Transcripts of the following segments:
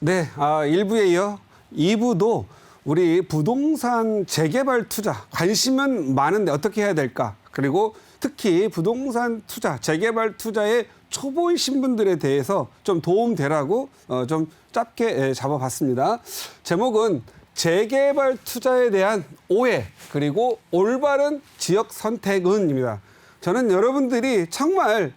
네, 1부에 이어 2부도 우리 부동산 재개발 투자 관심은 많은데 어떻게 해야 될까? 그리고 특히 부동산 투자, 재개발 투자에 초보이신 분들에 대해서 좀 도움되라고 좀 짧게 잡아봤습니다. 제목은 재개발 투자에 대한 오해 그리고 올바른 지역 선택은입니다. 저는 여러분들이 정말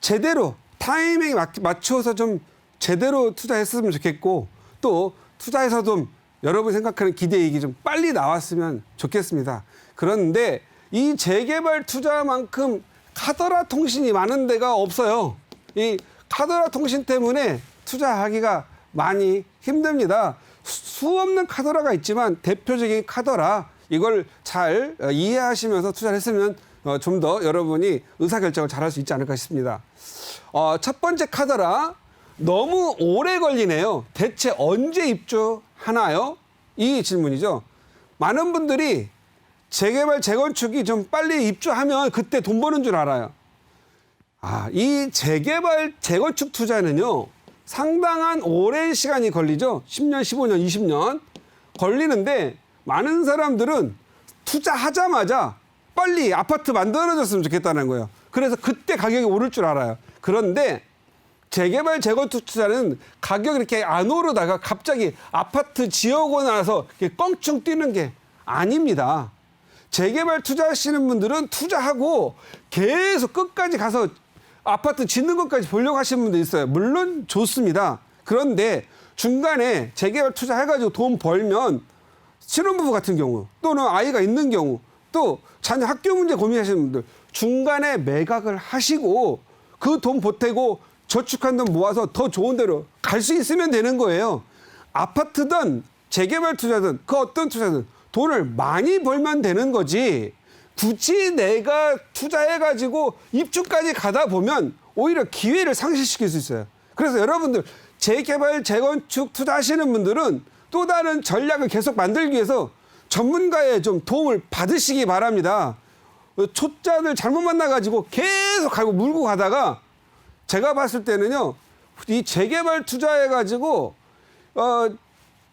제대로 타이밍에 맞춰서 좀 제대로 투자했으면 좋겠고 또 투자에서 좀 여러분이 생각하는 기대이익이 좀 빨리 나왔으면 좋겠습니다. 그런데 이 재개발 투자만큼 카더라 통신이 많은 데가 없어요. 이 카더라 통신 때문에 투자하기가 많이 힘듭니다. 수 없는 카더라가 있지만 대표적인 카더라 이걸 잘 이해하시면서 투자를 했으면 좀 더 여러분이 의사결정을 잘할 수 있지 않을까 싶습니다. 첫 번째 카더라, 너무 오래 걸리네요. 대체 언제 입주하나요? 이 질문이죠. 많은 분들이 재개발, 재건축이 좀 빨리 입주하면 그때 돈 버는 줄 알아요. 이 재개발, 재건축 투자는요, 상당한 오랜 시간이 걸리죠. 10년, 15년, 20년 걸리는데 많은 사람들은 투자하자마자 빨리 아파트 만들어졌으면 좋겠다는 거예요. 그래서 그때 가격이 오를 줄 알아요. 그런데 재개발, 재건축 투자는 가격이 이렇게 안 오르다가 갑자기 아파트 지어고 나서 껑충 뛰는 게 아닙니다. 재개발 투자하시는 분들은 투자하고 계속 끝까지 가서 아파트 짓는 것까지 보려고 하시는 분도 있어요. 물론 좋습니다. 그런데 중간에 재개발 투자해가지고 돈 벌면 신혼부부 같은 경우 또는 아이가 있는 경우 또 자녀 학교 문제 고민하시는 분들 중간에 매각을 하시고 그 돈 보태고 저축한 돈 모아서 더 좋은 데로 갈 수 있으면 되는 거예요. 아파트든 재개발 투자든 그 어떤 투자든 돈을 많이 벌면 되는 거지 굳이 내가 투자해가지고 입주까지 가다 보면 오히려 기회를 상실시킬 수 있어요. 그래서 여러분들 재개발, 재건축 투자하시는 분들은 또 다른 전략을 계속 만들기 위해서 전문가의 좀 도움을 받으시기 바랍니다. 초짜들 잘못 만나가지고 계속 가고 물고 가다가 제가 봤을 때는요, 이 재개발 투자해가지고,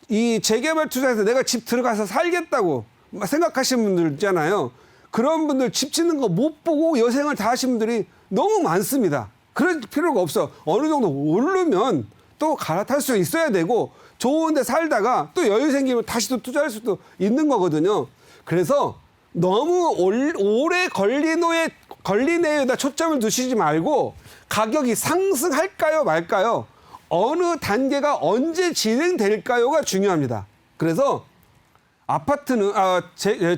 이 재개발 투자해서 내가 집 들어가서 살겠다고 생각하시는 분들 있잖아요. 그런 분들 집 짓는 거 못 보고 여생을 다 하시는 분들이 너무 많습니다. 그럴 필요가 없어. 어느 정도 오르면 또 갈아탈 수 있어야 되고, 좋은 데 살다가 또 여유 생기면 다시 또 투자할 수도 있는 거거든요. 그래서 너무 오래 걸리네에다 초점을 두시지 말고 가격이 상승할까요 말까요? 어느 단계가 언제 진행될까요가 중요합니다. 그래서 아파트는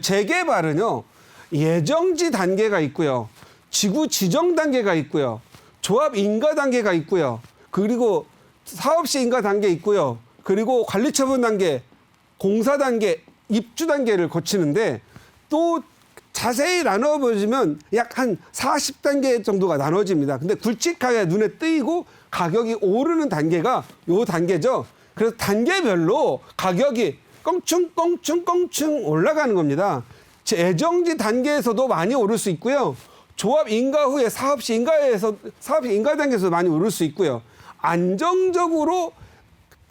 재개발은요. 예정지 단계가 있고요. 지구 지정 단계가 있고요. 조합 인가 단계가 있고요. 그리고 사업시 인가 단계 있고요. 그리고 관리처분 단계, 공사 단계, 입주 단계를 거치는데 또 자세히 나눠보시면 약 한 40단계 정도가 나눠집니다. 근데 굵직하게 눈에 띄고 가격이 오르는 단계가 요 단계죠. 그래서 단계별로 가격이 껑충 올라가는 겁니다. 예정지 단계에서도 많이 오를 수 있고요. 조합 인가 후에 사업시 인가 단계에서 많이 오를 수 있고요. 안정적으로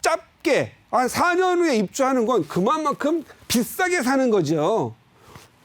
짧게 한 4년 후에 입주하는 건 그만큼 비싸게 사는 거죠.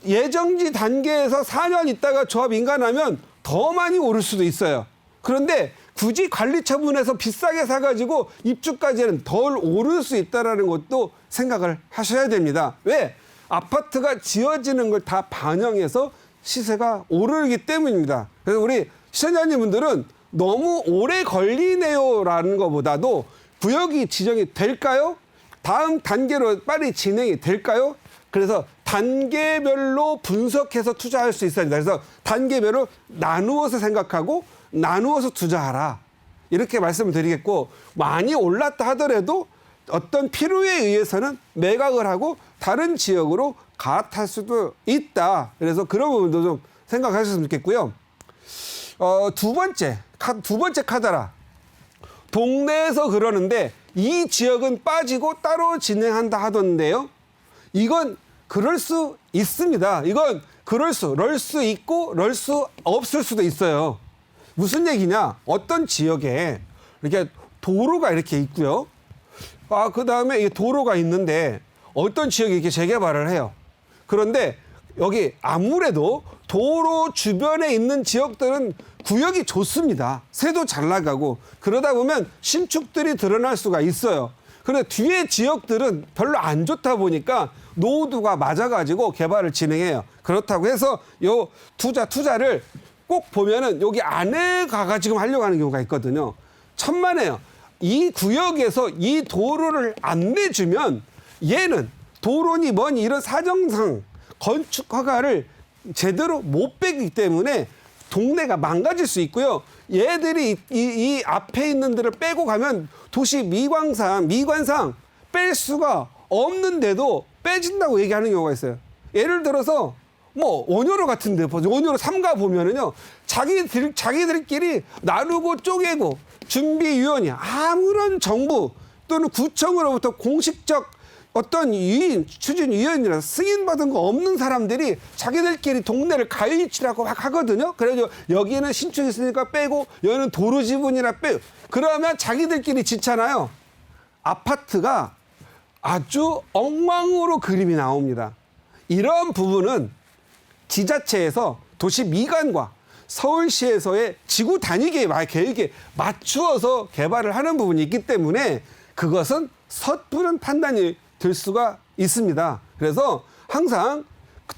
예정지 단계에서 4년 있다가 조합 인가나면 더 많이 오를 수도 있어요. 그런데 굳이 관리처분해서 비싸게 사가지고 입주까지는 덜 오를 수 있다는 것도 생각을 하셔야 됩니다. 왜? 아파트가 지어지는 걸 다 반영해서 시세가 오르기 때문입니다. 그래서 우리 시청자님분들은 너무 오래 걸리네요라는 것보다도 구역이 지정이 될까요? 다음 단계로 빨리 진행이 될까요? 그래서 단계별로 분석해서 투자할 수 있어야 됩니다. 그래서 단계별로 나누어서 생각하고 나누어서 투자하라. 이렇게 말씀을 드리겠고 많이 올랐다 하더라도 어떤 필요에 의해서는 매각을 하고 다른 지역으로 갈아탈 수도 있다. 그래서 그런 부분도 좀 생각하셨으면 좋겠고요. 두 번째 카더라. 동네에서 그러는데 이 지역은 빠지고 따로 진행한다 하던데요. 이건 그럴 수 있습니다. 이건 럴 수 있고 럴 수 없을 수도 있어요. 무슨 얘기냐? 어떤 지역에 이렇게 도로가 이렇게 있고요. 그다음에 이 도로가 있는데 어떤 지역이 이렇게 재개발을 해요. 그런데 여기 아무래도 도로 주변에 있는 지역들은 구역이 좋습니다. 새도 잘 나가고 그러다 보면 신축들이 드러날 수가 있어요. 그런데 뒤에 지역들은 별로 안 좋다 보니까 노후도가 맞아가지고 개발을 진행해요. 그렇다고 해서 요 투자를 꼭 보면은 여기 안에 가가지고 하려고 하는 경우가 있거든요. 천만에요. 이 구역에서 이 도로를 안 내주면 얘는 도로니 뭐니 이런 사정상 건축 허가를 제대로 못 빼기 때문에 동네가 망가질 수 있고요. 얘들이 이 앞에 있는 데를 빼고 가면 도시 미관상 뺄 수가 없는데도 빼진다고 얘기하는 경우가 있어요. 예를 들어서 뭐 원효로 같은데 원효로 3가 보면은요. 자기들끼리 나누고 쪼개고 준비위원회 아무런 정부 또는 구청으로부터 공식적 어떤 추진위원이나 승인받은 거 없는 사람들이 자기들끼리 동네를 가위치라고 막 하거든요. 그래서 여기는 신축이 있으니까 빼고 여기는 도로 지분이라 빼고 그러면 자기들끼리 짓잖아요. 아파트가 아주 엉망으로 그림이 나옵니다. 이런 부분은 지자체에서 도시 미관과 서울시에서의 지구 단위 계획에 맞추어서 개발을 하는 부분이 있기 때문에 그것은 섣부른 판단이 될 수가 있습니다. 그래서 항상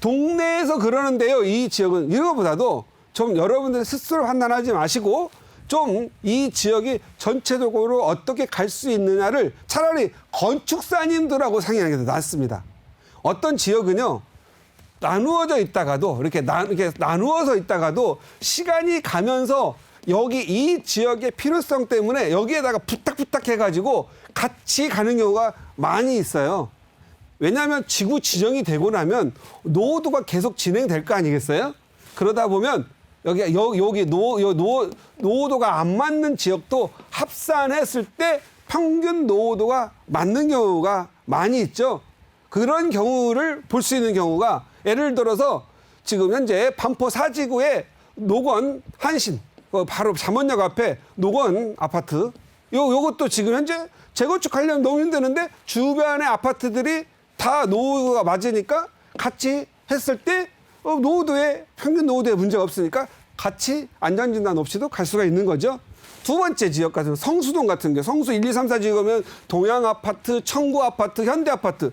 동네에서 그러는데요. 이 지역은 이거보다도 좀 여러분들 스스로 판단하지 마시고 좀 이 지역이 전체적으로 어떻게 갈 수 있느냐를 차라리 건축사님들하고 상의하는 게 더 낫습니다. 어떤 지역은요. 나누어져 있다가도 이렇게 나누어서 있다가도 시간이 가면서 여기 이 지역의 필요성 때문에 여기에다가 부탁 해가지고 같이 가는 경우가 많이 있어요. 왜냐하면 지구 지정이 되고 나면 노후도가 계속 진행될 거 아니겠어요? 그러다 보면 여기 노후도가 안 맞는 지역도 합산했을 때 평균 노후도가 맞는 경우가 많이 있죠. 그런 경우를 볼 수 있는 경우가 예를 들어서 지금 현재 반포 4지구의 노건 한신 바로 잠원역 앞에 노건 아파트 요것도 지금 현재 재건축하려면 너무 힘드는데 주변의 아파트들이 다 노후가 맞으니까 같이 했을 때 평균 노후도에 문제가 없으니까 같이 안전진단 없이도 갈 수가 있는 거죠. 두 번째 지역 같은 성수동 같은 게 성수 1, 2, 3, 4 지역이면 동양아파트, 청구아파트, 현대아파트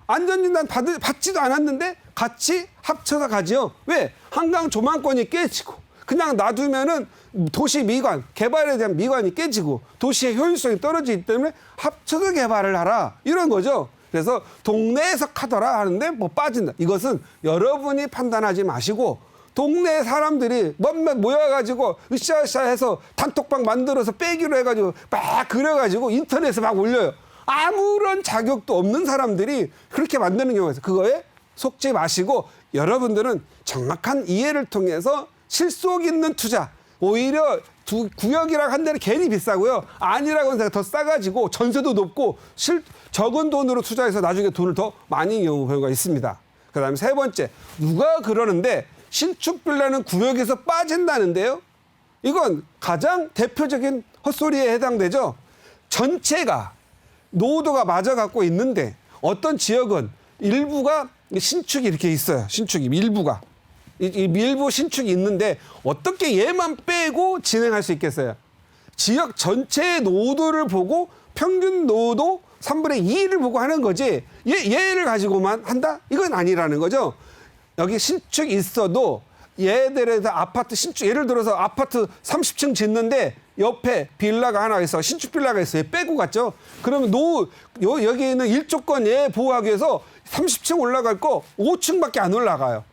안전진단 받지도 않았는데 같이 합쳐서 가지요. 왜? 한강 조망권이 깨지고 그냥 놔두면은 도시 미관, 개발에 대한 미관이 깨지고 도시의 효율성이 떨어지기 때문에 합쳐서 개발을 하라. 이런 거죠. 그래서 동네에서 하더라 하는데 뭐 빠진다. 이것은 여러분이 판단하지 마시고 동네 사람들이 몇몇 모여가지고 으쌰으쌰 해서 단톡방 만들어서 빼기로 해가지고 막 그려가지고 인터넷에 막 올려요. 아무런 자격도 없는 사람들이 그렇게 만드는 경우가 있어요. 그거에 속지 마시고 여러분들은 정확한 이해를 통해서 실속 있는 투자 오히려 구역이랑 한 대는 괜히 비싸고요. 아니라고 하는 더 싸가지고 전세도 높고 적은 돈으로 투자해서 나중에 돈을 더 많이 경우가 있습니다. 그다음에 세 번째 누가 그러는데 신축 빌라는 구역에서 빠진다는데요. 이건 가장 대표적인 헛소리에 해당되죠. 전체가 노후도가 맞아 갖고 있는데 어떤 지역은 일부가 신축이 이렇게 있어요. 신축이 일부가. 일부 신축이 있는데 어떻게 얘만 빼고 진행할 수 있겠어요? 지역 전체의 노후도를 보고 평균 노후도 3분의 2를 보고 하는 거지 얘를 가지고만 한다? 이건 아니라는 거죠. 여기 신축이 있어도 얘들에서 아파트 신축 예를 들어서 아파트 30층 짓는데 옆에 빌라가 하나 있어 신축 빌라가 있어 얘 빼고 갔죠. 그러면 여기 있는 일조권 얘 보호하기 위해서 30층 올라갈 거 5층밖에 안 올라가요.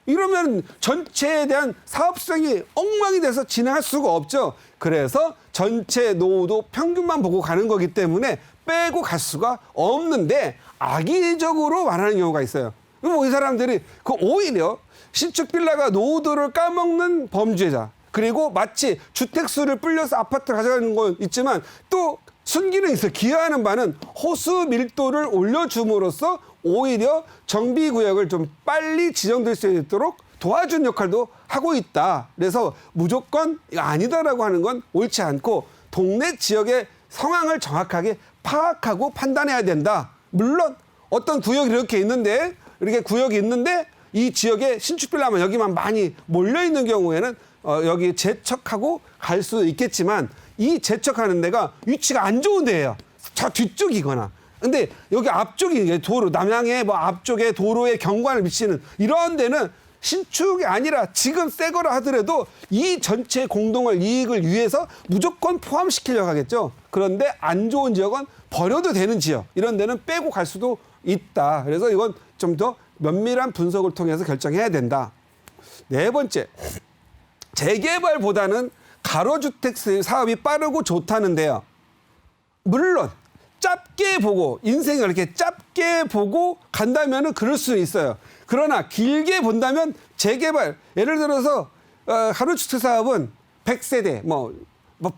이러면 전체에 대한 사업성이 엉망이 돼서 진행할 수가 없죠. 그래서 전체 노후도 평균만 보고 가는 거기 때문에 빼고 갈 수가 없는데 악의적으로 말하는 경우가 있어요. 뭐 이 사람들이 오히려 신축 빌라가 노후도를 까먹는 범죄자 그리고 마치 주택수를 불려서 아파트를 가져가는 건 있지만 또 순기능이 있어요. 기여하는 바는 호수 밀도를 올려줌으로써 오히려 정비구역을 좀 빨리 지정될 수 있도록 도와준 역할도 하고 있다. 그래서 무조건 아니다라고 하는 건 옳지 않고 동네 지역의 상황을 정확하게 파악하고 판단해야 된다. 물론 어떤 구역이 이렇게 구역이 있는데 이 지역에 신축 빌라만 여기만 많이 몰려 있는 경우에는 여기 재척하고 갈 수 있겠지만 이 재척하는 데가 위치가 안 좋은 데예요. 저 뒤쪽이거나. 근데 여기 앞쪽이 도로, 남양의 뭐 앞쪽에 도로에 경관을 미치는 이런 데는 신축이 아니라 지금 새 거라 하더라도 이 전체 공동을 이익을 위해서 무조건 포함시키려고 하겠죠. 그런데 안 좋은 지역은 버려도 되는 지역, 이런 데는 빼고 갈 수도 있다. 그래서 이건 좀 더 면밀한 분석을 통해서 결정해야 된다. 네 번째, 재개발보다는 가로주택 사업이 빠르고 좋다는데요. 물론 짧게 보고, 인생을 이렇게 짧게 보고 간다면은 그럴 수 있어요. 그러나 길게 본다면 재개발, 예를 들어서 가로주택 사업은 100세대,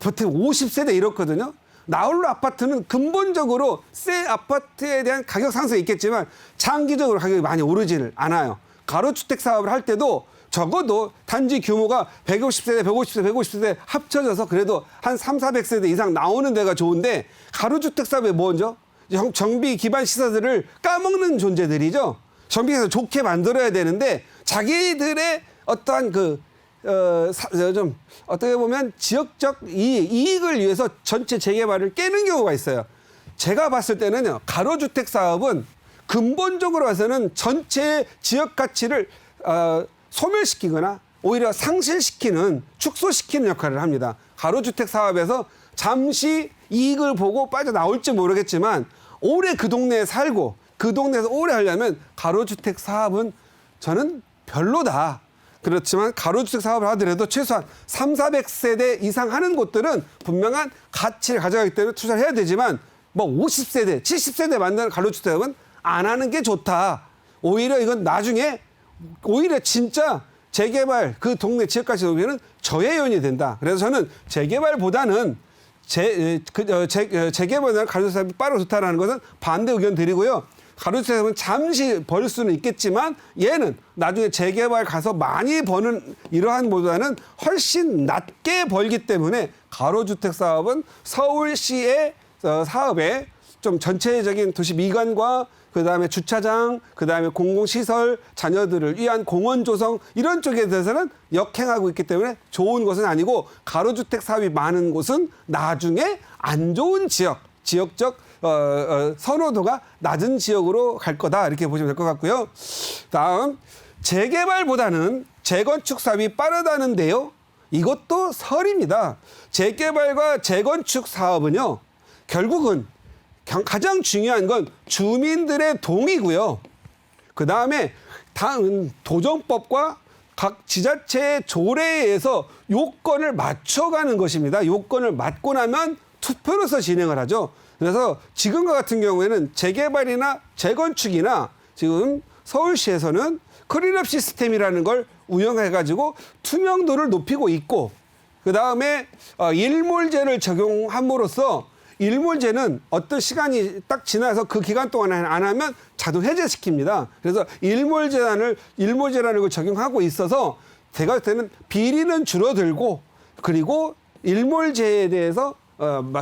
보통 50세대 이렇거든요. 나홀로 아파트는 근본적으로 새 아파트에 대한 가격 상승이 있겠지만 장기적으로 가격이 많이 오르지를 않아요. 가로주택 사업을 할 때도 적어도 단지 규모가 150세대, 150세대 합쳐져서 그래도 한 300~400세대 이상 나오는 데가 좋은데, 가로주택 사업에 뭐죠? 정비 기반 시설들을 까먹는 존재들이죠. 정비해서 좋게 만들어야 되는데 자기들의 어떠한 좀 어떻게 보면 지역적 이익을 위해서 전체 재개발을 깨는 경우가 있어요. 제가 봤을 때는요, 가로주택 사업은 근본적으로 봐서는 전체 지역 가치를 소멸시키거나 오히려 상실시키는, 축소시키는 역할을 합니다. 가로주택 사업에서 잠시 이익을 보고 빠져나올지 모르겠지만 오래 그 동네에 살고 그 동네에서 오래 하려면 가로주택 사업은 저는 별로다. 그렇지만 가로주택 사업을 하더라도 최소한 300~400세대 이상 하는 곳들은 분명한 가치를 가져가기 때문에 투자를 해야 되지만 50세대, 70세대 만드는 가로주택은 안 하는 게 좋다. 오히려 이건 나중에 오히려 진짜 재개발, 그 동네 지역가치 오면은 저해연이 된다. 그래서 저는 재개발보다는 재개발보다는 가로주택 사업이 빠르고 좋다라는 것은 반대 의견 드리고요. 가로주택 사업은 잠시 벌 수는 있겠지만 얘는 나중에 재개발 가서 많이 버는 이러한 보다는 훨씬 낮게 벌기 때문에 가로주택 사업은 서울시의 사업에 좀 전체적인 도시 미관과 그다음에 주차장, 그다음에 공공시설, 자녀들을 위한 공원 조성 이런 쪽에 대해서는 역행하고 있기 때문에 좋은 것은 아니고, 가로주택 사업이 많은 곳은 나중에 안 좋은 지역적 선호도가 낮은 지역으로 갈 거다, 이렇게 보시면 될 것 같고요. 다음, 재개발보다는 재건축 사업이 빠르다는데요. 이것도 설입니다. 재개발과 재건축 사업은요, 결국은 가장 중요한 건 주민들의 동의고요. 그 다음에 도정법과 각 지자체의 조례에 의해서 요건을 맞춰가는 것입니다. 요건을 맞고 나면 투표로서 진행을 하죠. 그래서 지금과 같은 경우에는 재개발이나 재건축이나 지금 서울시에서는 클린업 시스템이라는 걸 운영해가지고 투명도를 높이고 있고, 그 다음에 일몰제를 적용함으로써 일몰제는 어떤 시간이 딱 지나서 그 기간 동안 안 하면 자동 해제시킵니다. 그래서 일몰제라는 걸 적용하고 있어서 제가 볼 때는 비리는 줄어들고, 그리고 일몰제에 대해서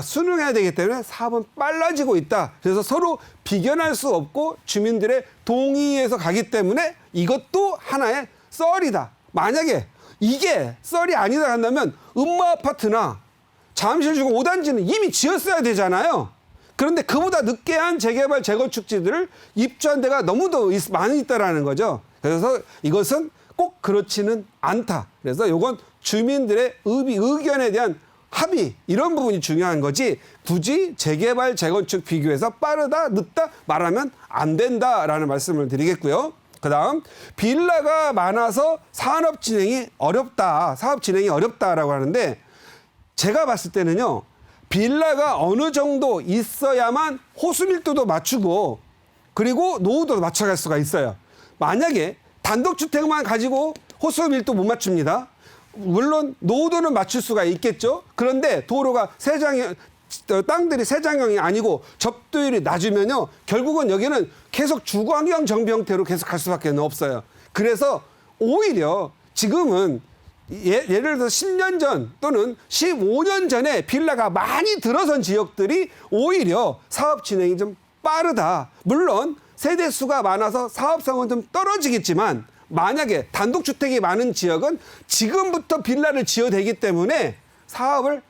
순응해야 되기 때문에 사업은 빨라지고 있다. 그래서 서로 비견할 수 없고 주민들의 동의에서 가기 때문에 이것도 하나의 썰이다. 만약에 이게 썰이 아니다 한다면 음마아파트나 잠실주공 5단지는 이미 지었어야 되잖아요. 그런데 그보다 늦게 한 재개발, 재건축지들을 입주한 데가 너무 더 많이 있다라는 거죠. 그래서 이것은 꼭 그렇지는 않다. 그래서 이건 주민들의 의견에 대한 합의, 이런 부분이 중요한 거지, 굳이 재개발, 재건축 비교해서 빠르다, 늦다 말하면 안 된다라는 말씀을 드리겠고요. 그 다음, 빌라가 많아서 사업 진행이 어렵다라고 하는데, 제가 봤을 때는요, 빌라가 어느 정도 있어야만 호수 밀도도 맞추고, 그리고 노후도도 맞춰갈 수가 있어요. 만약에 단독주택만 가지고 호수 밀도 못 맞춥니다. 물론 노후도는 맞출 수가 있겠죠. 그런데 도로가 땅들이 세장형이 아니고 접도율이 낮으면요, 결국은 여기는 계속 주거환경 정비 형태로 계속 갈 수밖에 없어요. 그래서 오히려 지금은 예를 들어서 10년 전 또는 15년 전에 빌라가 많이 들어선 지역들이 오히려 사업 진행이 좀 빠르다. 물론 세대 수가 많아서 사업성은 좀 떨어지겠지만 만약에 단독주택이 많은 지역은 지금부터 빌라를 지어대기 때문에 사업을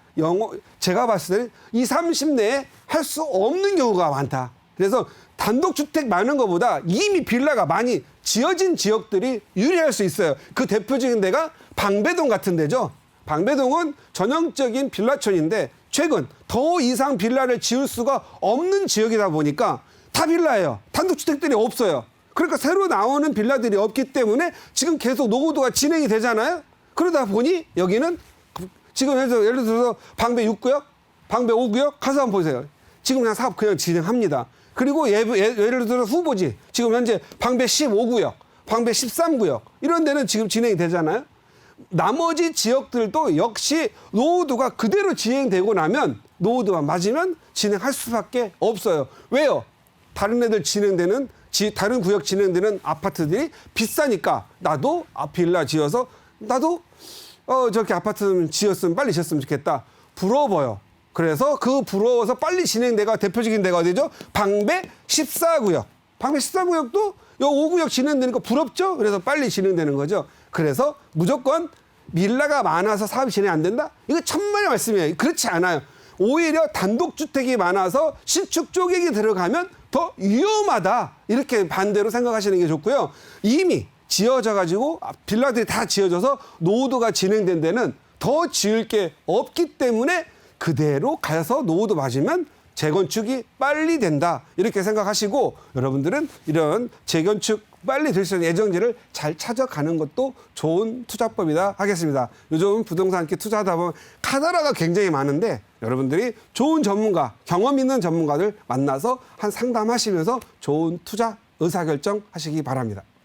제가 봤을 때는 20, 30 내에 할 수 없는 경우가 많다. 그래서 단독주택 많은 것보다 이미 빌라가 많이 지어진 지역들이 유리할 수 있어요. 그 대표적인 데가 방배동 같은 데죠. 방배동은 전형적인 빌라촌인데 최근 더 이상 빌라를 지을 수가 없는 지역이다 보니까 다 빌라예요. 단독주택들이 없어요. 그러니까 새로 나오는 빌라들이 없기 때문에 지금 계속 노후도가 진행이 되잖아요. 그러다 보니 여기는 지금 예를 들어서 방배 6구역, 방배 5구역 가서 한번 보세요. 지금 그냥 사업 그냥 진행합니다. 그리고 예를 들어 후보지. 지금 현재 방배 15구역, 방배 13구역 이런 데는 지금 진행이 되잖아요. 나머지 지역들도 역시 노후도가 그대로 진행되고 나면 노후도가 맞으면 진행할 수밖에 없어요. 왜요? 다른 애들 진행되는 다른 구역 진행되는 아파트들이 비싸니까 나도 빌라 지어서 나도 저렇게 아파트 지었으면 빨리 지었으면 좋겠다. 부러워요. 그래서 그 부러워서 빨리 진행돼가 대표적인 데가 어디죠? 방배 14구역. 방배 14구역도 요 5구역 진행되니까 부럽죠? 그래서 빨리 진행되는 거죠. 그래서 무조건 빌라가 많아서 사업이 진행 안 된다? 이거 천만의 말씀이에요. 그렇지 않아요. 오히려 단독주택이 많아서 신축 쪼개기 들어가면 더 위험하다. 이렇게 반대로 생각하시는 게 좋고요. 이미 지어져 가지고 빌라들이 다 지어져서 노후도가 진행된 데는 더 지을 게 없기 때문에 그대로 가서 노후도 맞으면 재건축이 빨리 된다. 이렇게 생각하시고 여러분들은 이런 재건축 빨리 될 수 있는 예정지를 잘 찾아가는 것도 좋은 투자법이다 하겠습니다. 요즘 부동산 이렇게 투자하다 보면 카더라가 굉장히 많은데 여러분들이 좋은 전문가, 경험 있는 전문가들 만나서 한 상담하시면서 좋은 투자 의사결정 하시기 바랍니다.